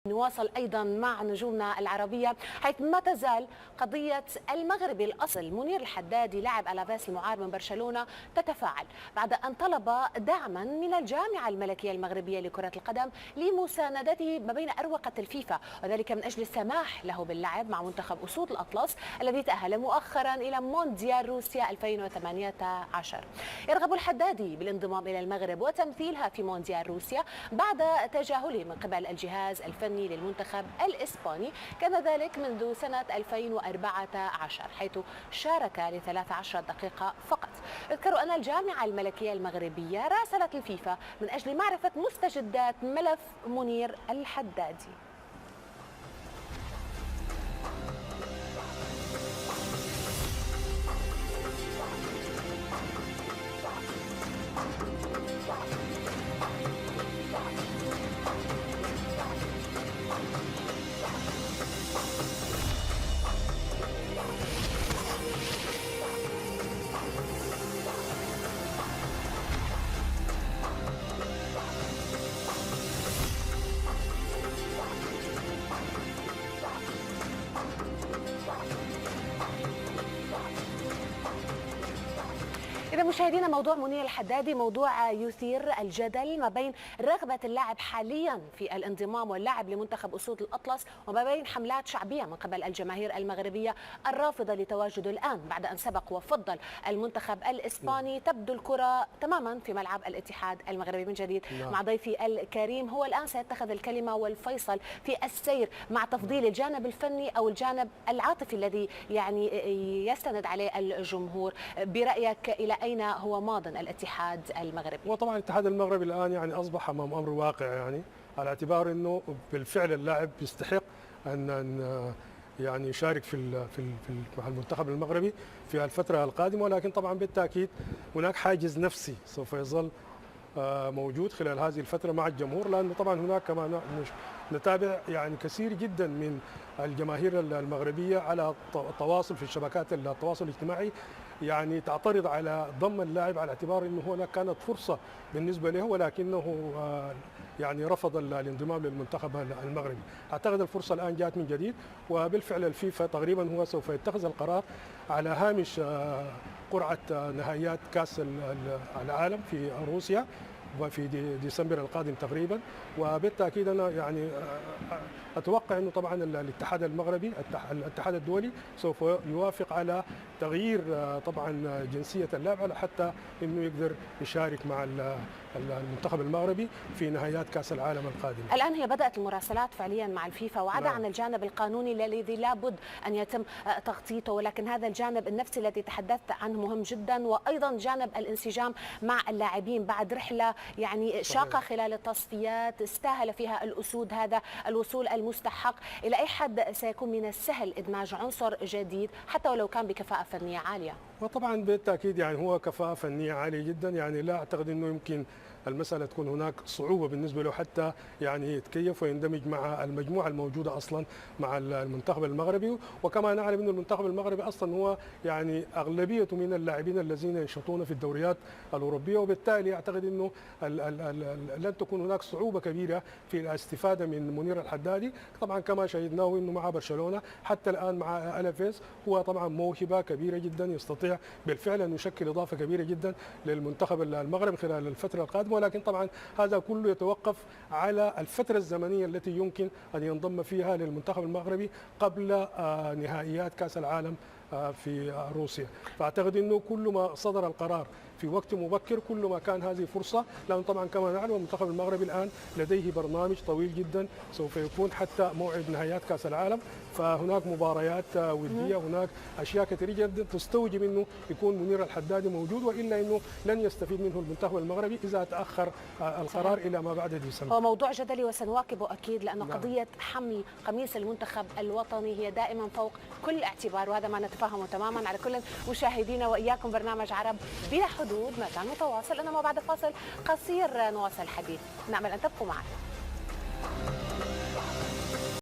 نواصل أيضا مع نجومنا العربية، حيث ما تزال قضية المغربي الأصل منير الحدادي لاعب ألافيس المعار من برشلونة تتفاعل بعد أن طلب دعما من الجامعة الملكية المغربية لكرة القدم لمساندته ما بين أروقة الفيفا، وذلك من أجل السماح له باللعب مع منتخب أسود الأطلس الذي تأهل مؤخرا إلى مونديال روسيا 2018. يرغب الحدادي بالانضمام إلى المغرب وتمثيلها في مونديال روسيا بعد تجاهله من قبل الجهاز الفني للمنتخب الإسباني، كان ذلك منذ سنة 2014 حيث شارك ل 13 دقيقة فقط. اذكروا أن الجامعة الملكية المغربية راسلت الفيفا من أجل معرفة مستجدات ملف منير الحدادي. إذا مشاهدينا، موضوع منير الحدادي موضوع يثير الجدل ما بين رغبة اللاعب حاليا في الانضمام واللعب لمنتخب أسود الأطلس وما بين حملات شعبية من قبل الجماهير المغربية الرافضة لتواجده الآن بعد أن سبق وفضل المنتخب الإسباني. تبدو الكرة تماما في ملعب الاتحاد المغربي. من جديد مع ضيفي الكريم، هو الآن سيتخذ الكلمة والفيصل في السير مع تفضيل الجانب الفني أو الجانب العاطفي الذي يعني يستند عليه الجمهور. برأيك إلى أين هو ماض الاتحاد المغربي؟ وطبعا الاتحاد المغربي الآن يعني أصبح أمام أمر واقع، يعني على اعتبار أنه بالفعل اللاعب يستحق أن يعني يشارك مع المنتخب المغربي في الفترة القادمة، ولكن طبعا بالتأكيد هناك حاجز نفسي سوف يظل موجود خلال هذه الفترة مع الجمهور، لأنه طبعا هناك كما نتابع يعني كثير جدا من الجماهير المغربية على التواصل في شبكات التواصل الاجتماعي يعني تعترض على ضم اللاعب على اعتبار انه هناك كانت فرصة بالنسبة له، ولكنه يعني رفض الانضمام للمنتخب المغربي. اعتقد الفرصة الآن جاءت من جديد، وبالفعل الفيفا تقريبا هو سوف يتخذ القرار على هامش قرعة نهائيات كأس العالم في روسيا وفي ديسمبر القادم تقريبا. وبالتاكيد انا يعني اتوقع انه طبعا الاتحاد المغربي الاتحاد الدولي سوف يوافق على تغيير طبعا جنسيه اللاعب على حتى انه يقدر يشارك مع المنتخب المغربي في نهائيات كاس العالم القادمه. الان هي بدات المراسلات فعليا مع الفيفا، وعدا عن الجانب القانوني الذي لابد ان يتم تغطيته، ولكن هذا الجانب النفسي الذي تحدثت عنه مهم جدا، وايضا جانب الانسجام مع اللاعبين بعد رحله يعني شاقه خلال التصفيات استاهل فيها الاسود هذا الوصول المستحق. الى اي حد سيكون من السهل ادماج عنصر جديد حتى ولو كان بكفاءه فنيه عاليه؟ وطبعا بالتاكيد يعني هو كفاءه فنيه عاليه جدا، يعني لا اعتقد انه يمكن المسألة تكون هناك صعوبة بالنسبة له حتى يعني يتكيف ويندمج مع المجموعة الموجودة أصلا مع المنتخب المغربي. وكما نعلم أن المنتخب المغربي أصلا هو يعني أغلبية من اللاعبين الذين ينشطون في الدوريات الأوروبية، وبالتالي أعتقد أنه لن تكون هناك صعوبة كبيرة في الاستفادة من منير الحدادي. طبعا كما شاهدناه أنه مع برشلونة حتى الآن مع ألافيس هو طبعا موهبة كبيرة جدا، يستطيع بالفعل أن يشكل إضافة كبيرة جدا للمنتخب المغربي خلال الفترة القادمة، ولكن طبعا هذا كله يتوقف على الفترة الزمنية التي يمكن أن ينضم فيها للمنتخب المغربي قبل نهائيات كأس العالم في روسيا. فأعتقد أنه كل ما صدر القرار في وقت مبكر كل ما كان هذه فرصة، لأن طبعا كما نعلم المنتخب المغربي الآن لديه برنامج طويل جدا سوف يكون حتى موعد نهائيات كأس العالم، فهناك مباريات ودية، هناك أشياء كثيرة جدا تستوجب أنه يكون منير الحدادي موجود، وإلا أنه لن يستفيد منه المنتخب المغربي إذا تأخر القرار إلى ما بعد ديسمبر. هو موضوع جدلي وسنواكبه أكيد، لأن قضية حمل قميص المنتخب الوطني هي دائما فوق كل اعتبار، وهذا ما نتفهمه تماما. على كل مشاهدينا وإياكم برنامج عرب بلا حدود ما كان متواصل، إنما بعد فاصل قصير نواصل الحديث. نأمل أن تبقوا معنا.